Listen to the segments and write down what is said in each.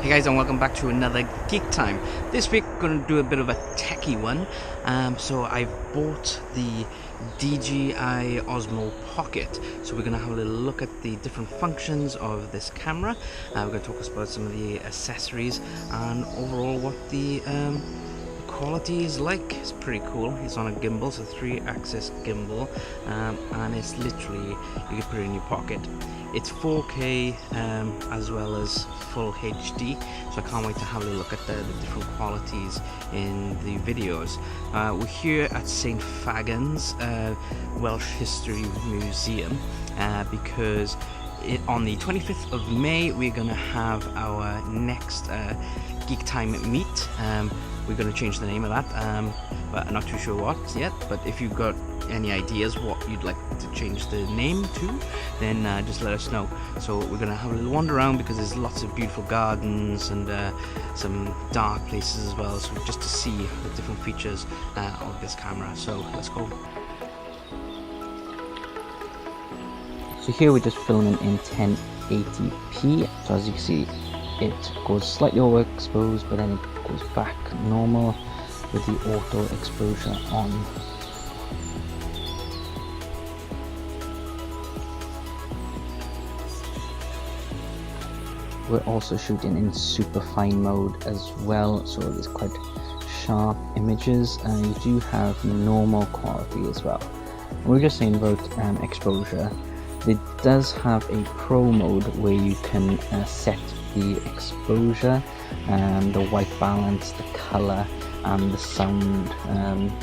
Hey guys, and welcome back to another Geek Time. This week we're going to do a bit of a techie one. So I've bought the DJI Osmo Pocket. So we're going to have a little look at the different functions of this camera. We're going to talk about some of the accessories and overall what the quality is like. It's pretty cool. It's on a gimbal, so 3-axis gimbal, and it's literally, you can put it in your pocket. It's 4K as well as full HD, so I can't wait to have a look at the different qualities in the videos. We're here at St. Fagans Welsh History Museum because on the 25th of May we're going to have our next GeekTime Meet. We're going to change the name of that, but I'm not too sure what yet. But if you've got any ideas what you'd like to change the name to, then just let us know. So we're going to have a little wander around because there's lots of beautiful gardens and some dark places as well, so just to see the different features of this camera. So let's go. So here we're just filming in 1080p. So as you can see, it goes slightly overexposed, but then it goes back normal with the auto exposure on. We're also shooting in super fine mode as well, so there's quite sharp images, and you do have normal quality as well. We're just saying about exposure. It does have a pro mode where you can set the exposure, the white balance, the color, and the sound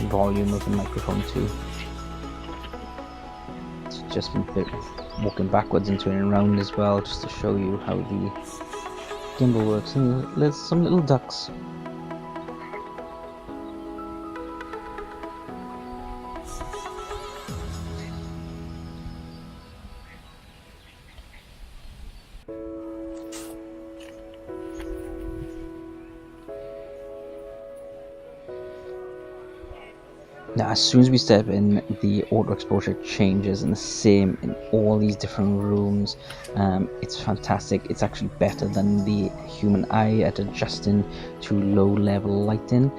volume of the microphone too. It's just a bit walking backwards and turning around as well, just to show you how the gimbal works. And there's some little ducks. Now, as soon as we step in, the auto exposure changes, and the same in all these different rooms. It's fantastic. It's actually better than the human eye at adjusting to low level lighting.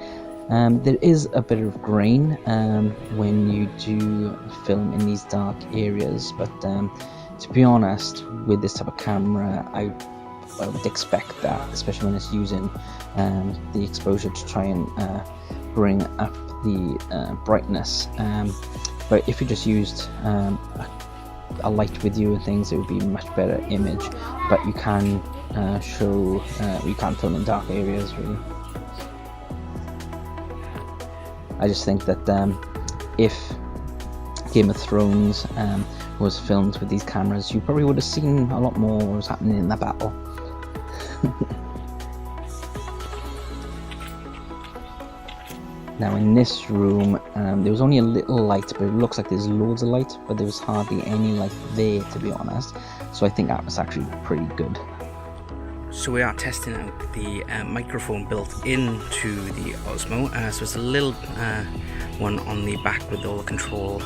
There is a bit of grain when you do film in these dark areas, but to be honest, with this type of camera, I would expect that, especially when it's using the exposure to try and bring up the brightness. But if you just used a light with you and things, it would be a much better image. But you can you can't film in dark areas really. I just think that if Game of Thrones was filmed with these cameras, you probably would have seen a lot more what was happening in the battle. Now in this room, there was only a little light, but it looks like there's loads of light, but there was hardly any light there, to be honest. So I think that was actually pretty good. So we are testing out the microphone built into the Osmo. So it's a little one on the back with all the control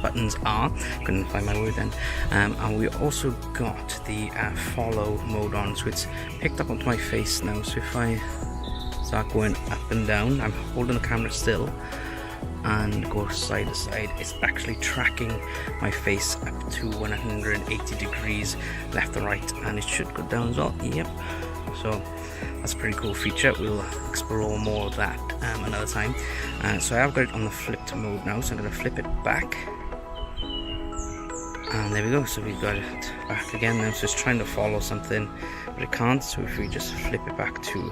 buttons are. Couldn't find my word then. And we also got the follow mode on, so it's picked up onto my face now. So if I start going up and down, I'm holding the camera still and go side to side, it's actually tracking my face up to 180 degrees left and right, and it should go down as well. Yep, so that's a pretty cool feature. We'll explore more of that another time. So I have got it on the flipped mode now, so I'm going to flip it back, and there we go. So we've got it back again now. So it's trying to follow something, but it can't. So if we just flip it back to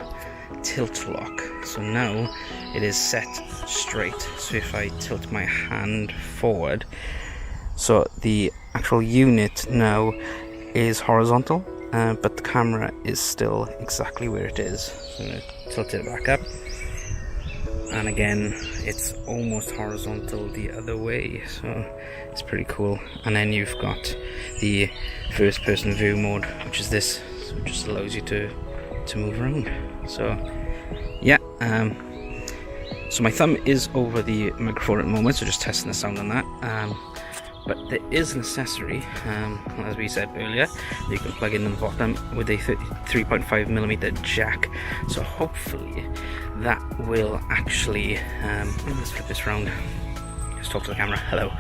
tilt lock, so now it is set straight. So if I tilt my hand forward, so the actual unit now is horizontal, but the camera is still exactly where it is. So I'm going to tilt it back up, and again it's almost horizontal the other way, so it's pretty cool. And then you've got the first person view mode, which is this, so it just allows you to move around. So yeah, so my thumb is over the microphone at the moment, so just testing the sound on that. But there is an accessory, as we said earlier, that you can plug in the bottom with a 3.5mm jack. So hopefully that will actually, let's flip this around, just talk to the camera, hello.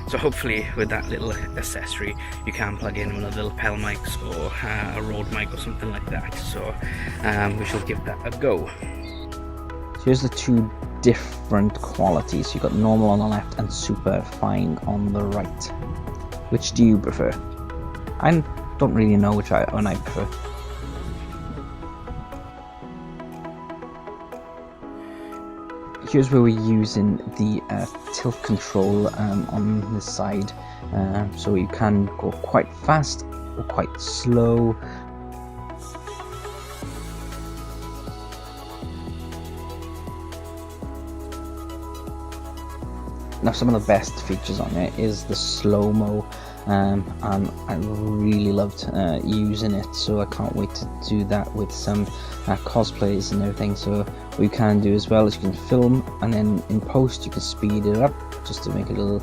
So hopefully with that little accessory you can plug in one of the little pedal mics or a Rode mic or something like that. So we shall give that a go. So here's the two different qualities. You've got normal on the left and super fine on the right. Which do you prefer? I don't really know which one I prefer. Here's where we're using the tilt control on this side, so you can go quite fast or quite slow. Now some of the best features on it is the slow-mo, and I really loved using it, so I can't wait to do that with some cosplays and everything. So what you can do as well is you can film, and then in post you can speed it up just to make it a little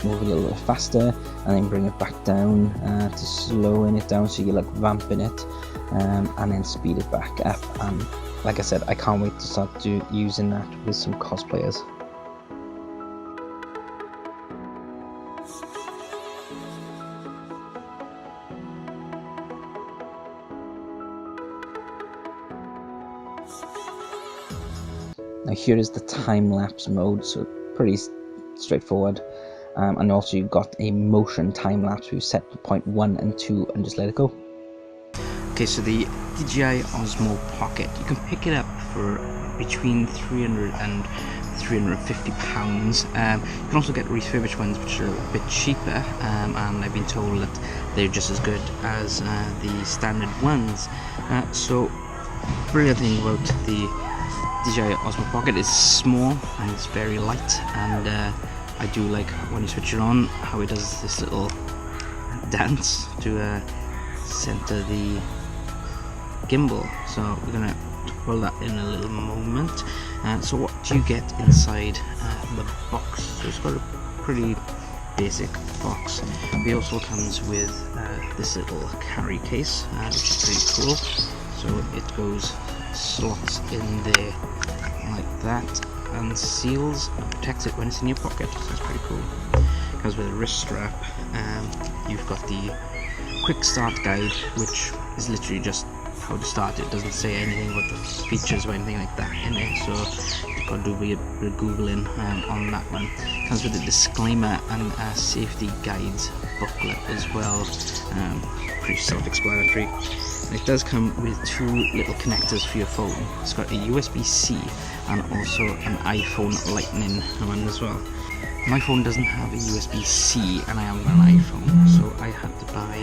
move a little bit faster, and then bring it back down to slowing it down so you're like vamping it, and then speed it back up. And like I said, I can't wait to start using that with some cosplayers. Now here is the time-lapse mode, so pretty straightforward, and also you've got a motion time-lapse. We've set to point 1 and 2 and just let it go. Okay, so the DJI Osmo Pocket, you can pick it up for between 300 and 350 pounds. You can also get refurbished ones which are a bit cheaper, and I've been told that they're just as good as the standard ones. So brilliant thing about the DJI Osmo Pocket is small and it's very light, and I do like when you switch it on how it does this little dance to center the gimbal. So we're gonna roll that in a little moment. So what do you get inside the box? So it's got a pretty basic box. It also comes with this little carry case, which is pretty cool. So it goes slots in there like that and seals and protects it when it's in your pocket, so that's pretty cool. It comes with a wrist strap, you've got the quick start guide, which is literally just how to start it. Doesn't say anything about the features or anything like that in it, so you've got to do a bit of googling on that one. It comes with a disclaimer and a safety guides booklet as well, pretty self-explanatory. It does come with two little connectors for your phone. It's got a USB-C and also an iPhone Lightning one as well. My phone doesn't have a USB-C and I haven't got an iPhone, so I had to buy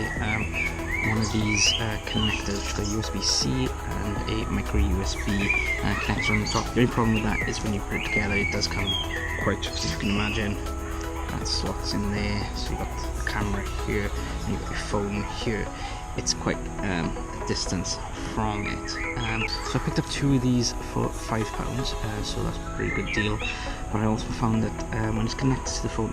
one of these connectors, which got USB-C and a micro USB connector on the top. The only problem with that is when you put it together, it does come quite, if you can imagine, that slots in there. So you've got the camera here and you've got your phone here. It's quite a distance from it. So I picked up two of these for £5, so that's a pretty good deal. But I also found that when it's connected to the phone,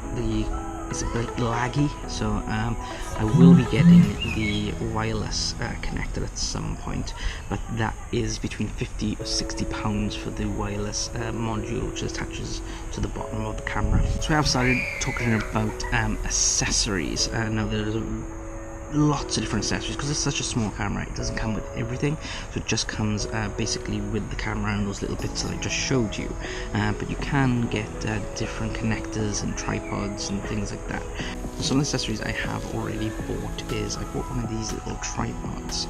it's a bit laggy, so I will be getting the wireless connector at some point, but that is between £50 or £60 for the wireless module, which attaches to the bottom of the camera. So I have started talking about accessories. Now there's lots of different accessories because it's such a small camera. It doesn't come with everything, so it just comes basically with the camera and those little bits that I just showed you, but you can get different connectors and tripods and things like that. Some accessories I have already bought is I bought one of these little tripods.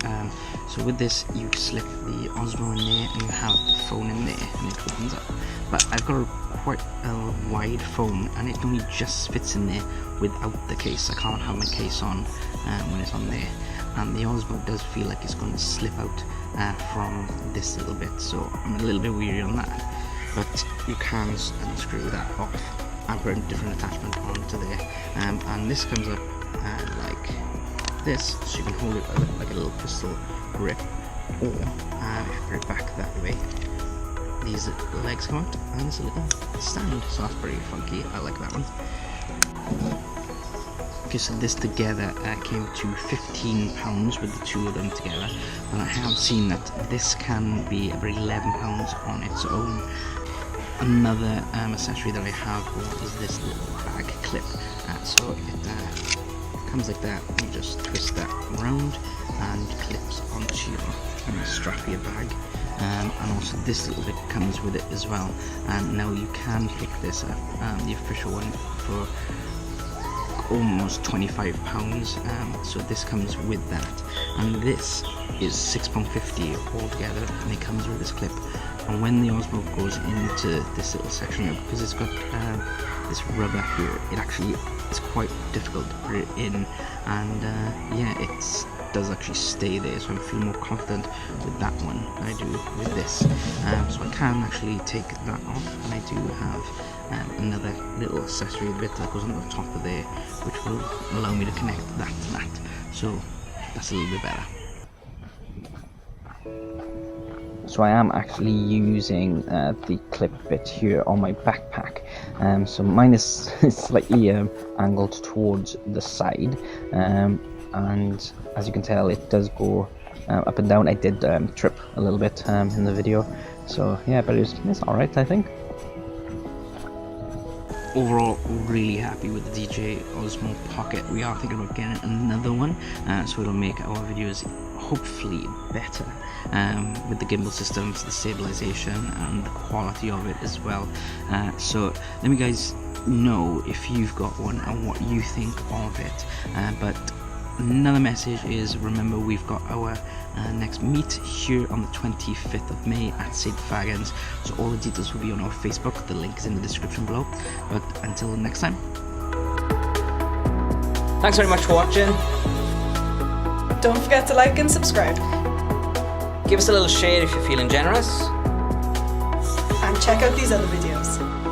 So with this you slip the Osmo in there and you have the phone in there and it opens up, but I've got quite a wide phone and it only just fits in there without the case. I can't have my case on when it's on there, and the Osmo does feel like it's going to slip out from this little bit, so I'm a little bit weary on that. But you can unscrew that off and put a different attachment onto there, and this comes up like this, so you can hold it like a little pistol grip, or if you put it back that way, these legs come out and it's a little stand, so that's pretty funky. I like that one. Okay, so this together came to £15 with the two of them together, and I have seen that this can be about £11 on its own. Another accessory that I have bought is this little bag clip. So it comes like that, you just twist that around and clips onto your strap of your bag. And also this little bit comes with it as well, and now you can pick this up, the official one, for almost £25, so this comes with that, and this is £6.50 altogether, and it comes with this clip. And when the Osmo goes into this little section here, because it's got this rubber here, it actually is quite difficult to put it in, and yeah, it does actually stay there, so I'm feeling more confident with that one than I do with this. So I can actually take that off, and I do have another little accessory bit that goes on the top of there, which will allow me to connect that to that, so that's a little bit better. So I am actually using the clip bit here on my backpack. So mine is slightly angled towards the side, and as you can tell, it does go up and down. I did trip a little bit in the video, so yeah, but it's alright, I think. Overall, really happy with the DJI Osmo Pocket. We are thinking about getting another one, so it'll make our videos hopefully better, with the gimbal systems, the stabilization, and the quality of it as well. So let me guys know if you've got one and what you think of it. But another message is, remember, we've got our next meet here on the 25th of May at St. Fagans, so all the details will be on our Facebook. The link is in the description below. But until next time, thanks very much for watching. Don't forget to like and subscribe, Give us a little share if you're feeling generous. and check out these other videos.